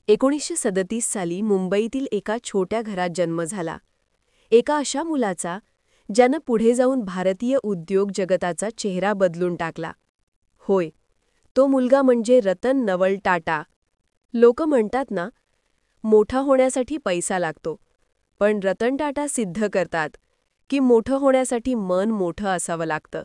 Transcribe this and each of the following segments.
1937 साली मुंबईतील एका छोट्या घरात जन्म झाला. एका अशा मुलाचा ज्यानं पुढे जाऊन भारतीय उद्योग जगताचा चेहरा बदलून टाकला. होय, तो मुलगा म्हणजे रतन नवल टाटा. लोक म्हणतात ना, मोठा होण्यासाठी पैसा लागतो, पण रतन टाटा सिद्ध करतात की मोठं होण्यासाठी मन मोठं असावं लागतं.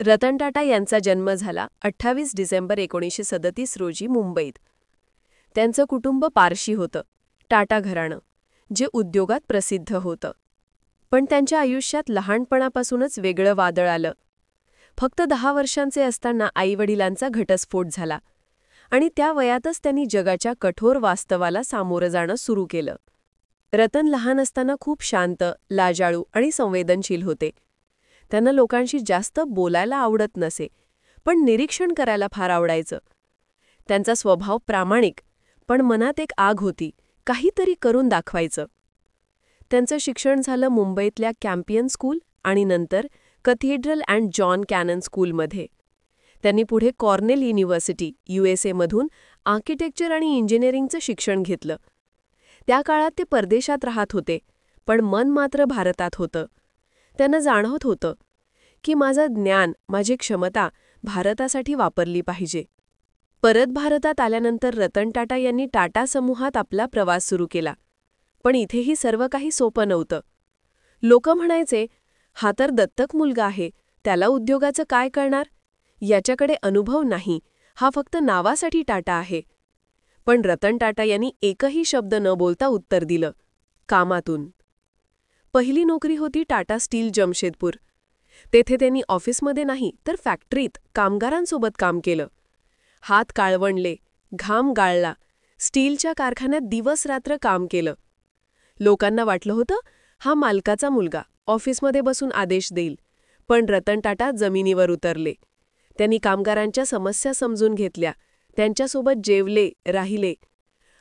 रतन टाटा यांचा जन्म झाला 28 डिसेंबर 1937 रोजी मुंबईत. त्यांचं कुटुंब पारशी होतं, टाटा घराणं, जे उद्योगात प्रसिद्ध होतं. पण त्यांच्या आयुष्यात लहानपणापासूनच वेगळं वादळ आलं. फक्त 10 वर्षांचे असताना आईवडिलांचा घटस्फोट झाला आणि त्या वयातच त्यांनी जगाच्या कठोर वास्तवाला सामोरं जाणं सुरू केलं. रतन लहान असताना खूप शांत, लाजाळू आणि संवेदनशील होते. त्यांना लोकांशी जास्त बोलायला आवडत नसे, पण निरीक्षण करायला फार आवडायचं. त्यांचा स्वभाव प्रामाणिक, पण मनात एक आग होती, काहीतरी करून दाखवायचं. त्यांचं शिक्षण झालं मुंबईतल्या कॅम्पियन स्कूल आणि नंतर कथीड्रल अँड जॉन कॅनन स्कूलमध्ये. त्यांनी पुढे कॉर्नेल युनिव्हर्सिटी USA मधून आर्किटेक्चर आणि इंजिनिअरिंगचं शिक्षण घेतलं. त्या काळात ते परदेशात राहत होते, पण मन मात्र भारतात होतं. त्यांना जाणवत होतं की माझं ज्ञान, माझी क्षमता भारतासाठी वापरली पाहिजे. परत भारतात आल्यानंतर रतन टाटा यांनी टाटा समूहात आपला प्रवास सुरू केला. पण इथेही सर्व काही सोपं नव्हतं. लोक म्हणायचे, हा तर दत्तक मुलगा आहे, त्याला उद्योगाचं काय कळणार? याच्याकडे अनुभव नाही, हा फक्त नावासाठी टाटा आहे. पण रतन टाटा यांनी एकही शब्द न बोलता उत्तर दिलं, कामातून. पहिली नोकरी होती टाटा स्टील जमशेदपूर. तेथे त्यांनी ऑफिसमध्ये नाही तर फॅक्टरीत कामगारांसोबत काम केलं. हात काळवंडले, घाम गाळला, स्टीलच्या कारखान्यात दिवस-रात्र काम केलं. लोकांना वाटलं होतं, हा मालकाचा मुलगा ऑफिसमध्ये बसून आदेश देईल. पण रतन टाटा जमिनीवर उतरले. त्यांनी कामगारांच्या समस्या समजून घेतल्या, त्यांच्यासोबत जेवले, राहिले.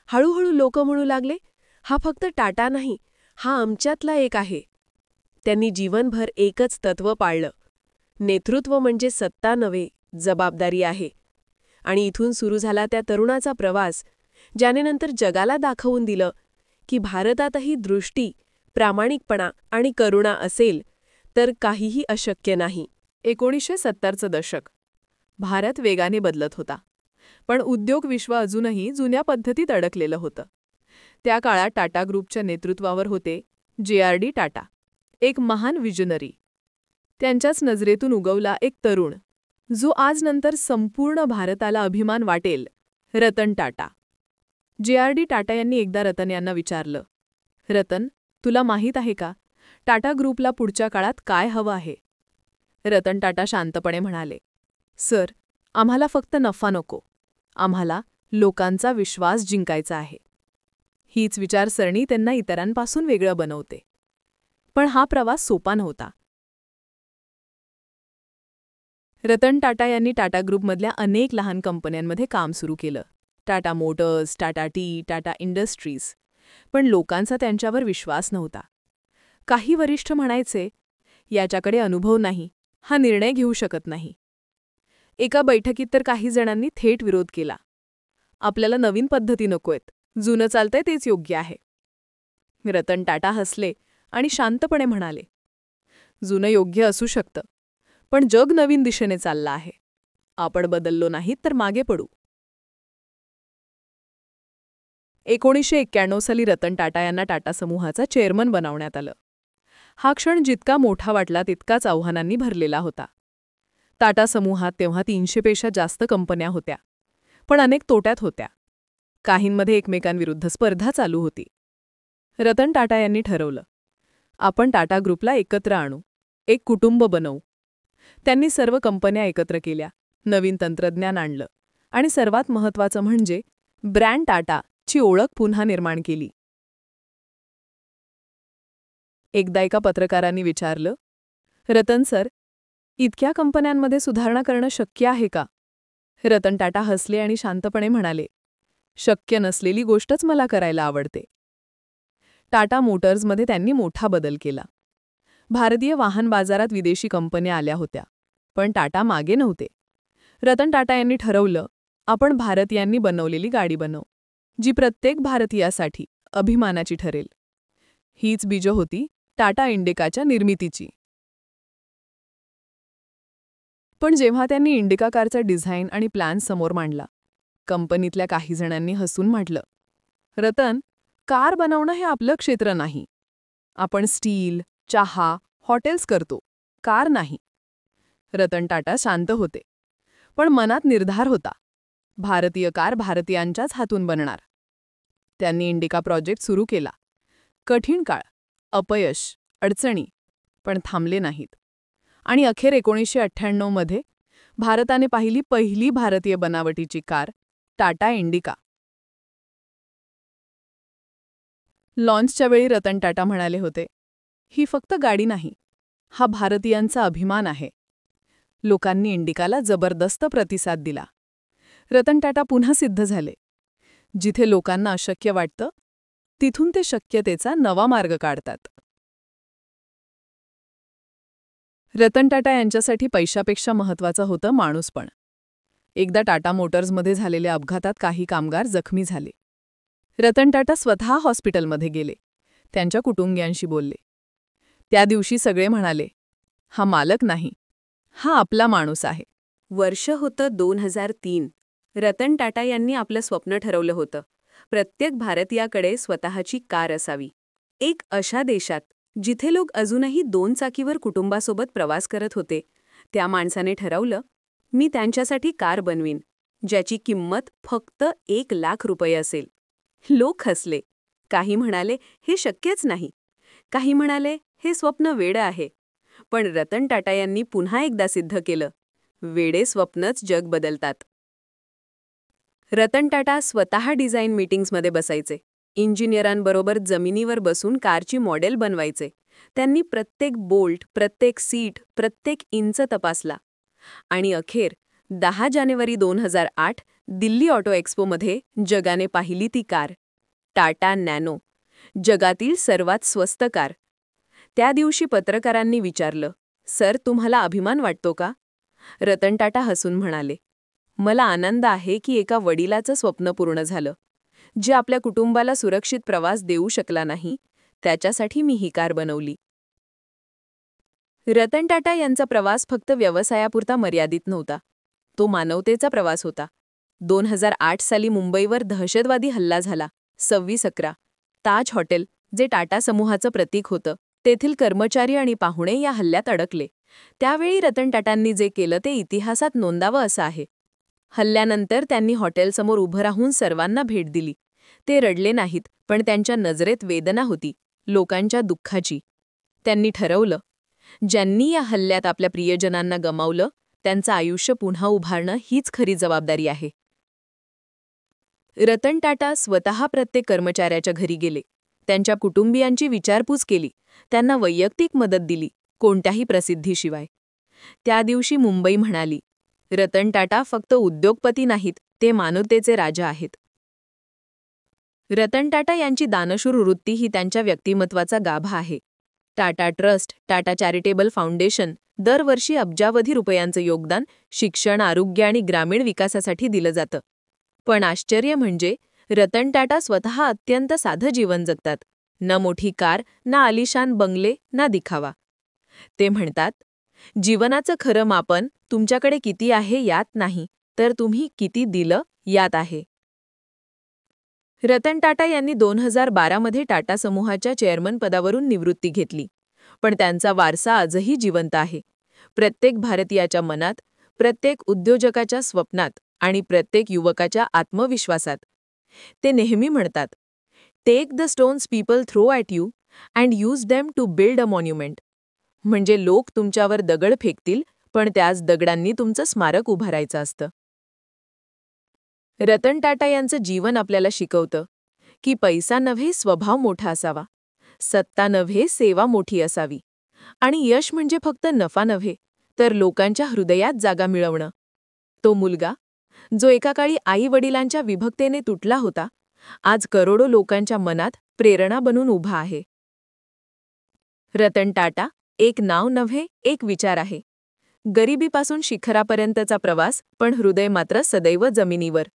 हळूहळू लोक म्हणू लागले, हा फक्त टाटा नाही, हा आमच्यातला एक आहे. त्यांनी जीवनभर एकच तत्त्व पाळलं, नेतृत्व म्हणजे सत्ता नव्हे, जबाबदारी आहे. आणि इथून सुरू झाला त्या तरुणाचा प्रवास, ज्याने नंतर जगाला दाखवून दिलं की भारतातही दृष्टी, प्रामाणिकपणा आणि करुणा असेल तर काहीही अशक्य नाही. 1970चं दशक. भारत वेगाने बदलत होता, पण उद्योग विश्व अजूनही जुन्या पद्धतीत अडकलेलं होतं. त्या काळात टाटा ग्रुपच्या नेतृत्वावर होते JRD टाटा, एक महान विजनरी. त्यांच्याच नजरेतून उगवला एक तरुण, जो आज नंतर संपूर्ण भारताला अभिमान वाटेल, रतन टाटा. JRD टाटा यांनी एकदा रतन यांना विचारलं, रतन, तुला माहीत आहे का, टाटा ग्रुपला पुढच्या काळात काय हवं आहे? रतन टाटा शांतपणे म्हणाले, सर, आम्हाला फक्त नफा नको, आम्हाला लोकांचा विश्वास जिंकायचा आहे. हीच विचारसरणी त्यांना इतरांपासून वेगळं बनवते. पण हा प्रवास सोपा नव्हता. रतन टाटा यांनी टाटा ग्रुपमधल्या अनेक लहान कंपन्यांमध्ये काम सुरू केलं. Tata Motors, Tata T, Tata industries. पण लोकांचा त्यांच्यावर विश्वास नव्हता. काही वरिष्ठ म्हणायचे, याच्याकडे अनुभव नाही, हा निर्णय घेऊ शकत नाही. एका बैठकीत तर काही जणांनी थेट विरोध केला. आपल्याला नवीन पद्धती नकोयत, जुनं चालतंय तेच योग्य आहे. रतन टाटा हसले आणि शांतपणे म्हणाले, जुनं योग्य असू शकतं, पण जग नवीन दिशेने चाललं आहे. आपण बदललो नाहीत तर मागे पडू. 1991 साली रतन टाटा यांना टाटा समूहाचा चेअरमन बनवण्यात आलं. हा क्षण जितका मोठा वाटला तितकाच आव्हानांनी भरलेला होता. टाटा समूहात तेव्हा 300 पेक्षा जास्त कंपन्या होत्या, पण अनेक तोट्यात होत्या. काहींमध्ये एकमेकांविरुद्ध स्पर्धा चालू होती. रतन टाटा यांनी ठरवलं, आपण टाटा ग्रुपला एकत्र आणू, एक कुटुंब बनवू. त्यांनी सर्व कंपन्या एकत्र केल्या, नवीन तंत्रज्ञान आणलं आणि सर्वात महत्त्वाचं म्हणजे ब्रँड टाटा ची ओळख पुन्हा निर्माण केली. एकदा एका पत्रकारांनी विचारलं, रतन सर, इतक्या कंपन्यांमध्ये सुधारणा करणं शक्य आहे का? रतन टाटा हसले आणि शांतपणे म्हणाले, शक्य नसलेली गोष्टच मला करायला आवडते. टाटा मोटर्समध्ये त्यांनी मोठा बदल केला. भारतीय वाहन बाजारात विदेशी कंपन्या आल्या होत्या, पण टाटा मागे नव्हते. रतन टाटा यांनी ठरवलं, आपण भारतीयांनी बनवलेली गाडी बनवू. जी प्रत्येक भारतीयासाठी अभिमानाची ठरेल. हीच बीजं होती टाटा इंडिकाच्या निर्मितीची. पण जेव्हा त्यांनी इंडिका कारचा डिझाईन आणि प्लॅन समोर मांडला, कंपनीतल्या काही जणांनी हसून म्हटलं, रतन, कार बनवणं हे आपलं क्षेत्र नाही. आपण स्टील, चहा, हॉटेल्स करतो, कार नाही. रतन टाटा शांत होते, पण मनात निर्धार होता. भारतीय कार भारतीयांच्याच हातून बनणार. त्यांनी इंडिका प्रोजेक्ट सुरू केला. कठीण काळ, अपयश, अडचणी, पण थांबले नाहीत. आणि अखेर 1998 मध्ये भारताने पाहिली पहिली भारतीय बनावटीची कार, टाटा इंडिका. लॉन्चच्या वेळी रतन टाटा म्हणाले होते, ही फक्त गाडी नाही, हा भारतीयांचा अभिमान आहे. लोकांनी इंडिकाला जबरदस्त प्रतिसाद दिला. रतन टाटा पुन्हा सिद्ध झाले. जिथे लोकांना अशक्य वाटतं, तिथून ते शक्यतेचा नवा मार्ग काढतात. रतन टाटा यांच्यासाठी पैशापेक्षा महत्त्वाचं होतं माणूसपण. एकदा टाटा मोटर्समध्ये झालेल्या अपघातात काही कामगार जखमी झाले. रतन टाटा स्वतः हॉस्पिटलमध्ये गेले. त्यांच्या कुटुंबियांशी बोलले. त्या दिवशी सगळे म्हणाले, हा मालक नाही, हा आपला माणूस आहे. वर्ष होतं 2003. रतन टाटा यांनी आपलं स्वप्न ठरवलं होतं. प्रत्येक भारतीयाकडे स्वतःची कार असावी. एक अशा देशात जिथे लोक अजूनही 2 चाकीवर कुटुंबासोबत प्रवास करत होते, त्या माणसाने ठरवलं, मी त्यांच्यासाठी कार बनवीन, ज्याची किंमत फक्त 1,00,000 रुपये असेल. लोक हसले. काही म्हणाले, हे शक्यच नाही. काही म्हणाले, हे स्वप्न वेडं आहे. पण रतन टाटा यांनी पुन्हा एकदा सिद्ध केलं, वेडे स्वप्नच जग बदलतात. रतन टाटा स्वतः डिझाईन मीटिंग्समध्ये बसायचे. इंजिनियरांबरोबर जमिनीवर बसून कारची मॉडेल बनवायचे. त्यांनी प्रत्येक बोल्ट, प्रत्येक सीट, प्रत्येक इंच तपासला. आणि अखेर 10 जानेवारी 2008 दिल्ली ऑटो एक्स्पोमध्ये जगाने पाहिली ती कार, टाटा नॅनो, जगातील सर्वात स्वस्त कार. त्या दिवशी पत्रकारांनी विचारलं, सर, तुम्हाला अभिमान वाटतो का? रतन टाटा हसून म्हणाले, मला आनंद आहे की एका वडिलाचं स्वप्न पूर्ण झालं. जे आपल्या कुटुंबाला सुरक्षित प्रवास देऊ शकला नाही, त्याच्यासाठी मी ही कार बनवली. रतन टाटा यांचा प्रवास फक्त व्यवसायापुरता मर्यादित नव्हता. तो मानवतेचा प्रवास होता. 2008 साली मुंबईवर दहशतवादी हल्ला झाला. 26/11. ताज हॉटेल, जे टाटा समूहाचं प्रतीक होतं, तेथील कर्मचारी आणि पाहुणे या हल्ल्यात अडकले. त्यावेळी रतन टाटांनी जे केलं ते इतिहासात नोंदावं असं आहे. हल्ल्यानंतर त्यांनी हॉटेलसमोर उभं राहून सर्वांना भेट दिली. ते रडले नाहीत, पण त्यांच्या नजरेत वेदना होती, लोकांच्या दुःखाची. त्यांनी ठरवलं, ज्यांनी या हल्ल्यात आपल्या प्रियजनांना गमावलं, त्यांचं आयुष्य पुन्हा उभारणं हीच खरी जबाबदारी आहे. रतन टाटा स्वतः प्रत्येक कर्मचाऱ्याच्या घरी गेले. त्यांच्या कुटुंबियांची विचारपूस केली. त्यांना वैयक्तिक मदत दिली, कोणत्याही प्रसिद्धीशिवाय. त्या दिवशी मुंबई म्हणाली, रतन टाटा फक्त उद्योगपती नाहीत, ते मानवतेचे राजा आहेत. रतन टाटा यांची दानशूर वृत्ती ही त्यांच्या व्यक्तिमत्वाचा गाभा आहे. Tata trust, Tata charitable foundation दरवर्षी अब्जावधी रुपयांचं योगदान शिक्षण, आरोग्य आणि ग्रामीण विकासासाठी दिलं जातं. पण आश्चर्य म्हणजे रतन टाटा स्वतः अत्यंत साधं जीवन जगतात. ना मोठी कार, ना आलिशान बंगले, ना दिखावा. ते म्हणतात, जीवनाचं खरं मापन तुमच्याकडे किती आहे यात नाही, तर तुम्ही किती दिलं यात आहे. रतन टाटा यांनी 2012 मध्ये टाटा समूहाच्या चेअरमन पदावरून निवृत्ती घेतली. पण त्यांचा वारसा आजही जिवंत आहे. प्रत्येक भारतीयाच्या मनात, प्रत्येक उद्योजकाच्या स्वप्नात आणि प्रत्येक युवकाच्या आत्मविश्वासात. ते नेहमी म्हणतात, take the stones people throw at you and use them to build a monument. म्हणजे लोक तुमच्यावर दगड फेकतील, पण त्याच दगडांनी तुमचं स्मारक उभारायचं असतं. रतन टाटा यांचं जीवन आपल्याला शिकवतं की पैसा नव्हे, स्वभाव मोठा असावा, सत्ता नव्हे, सेवा मोठी असावी, आणि यश म्हणजे फक्त नफा नव्हे, तर लोकांच्या हृदयात जागा मिळवणं. तो मुलगा, जो एका काळी आई-वडिलांच्या विभक्तेने तुटला होता, आज करोडो लोकांच्या मनात प्रेरणा बनून उभा आहे. रतन टाटा एक नाव नव्हे, एक विचार आहे. गरिबीपासून शिखरापर्यंतचा प्रवास, पण हृदय मात्र सदैव जमिनीवर.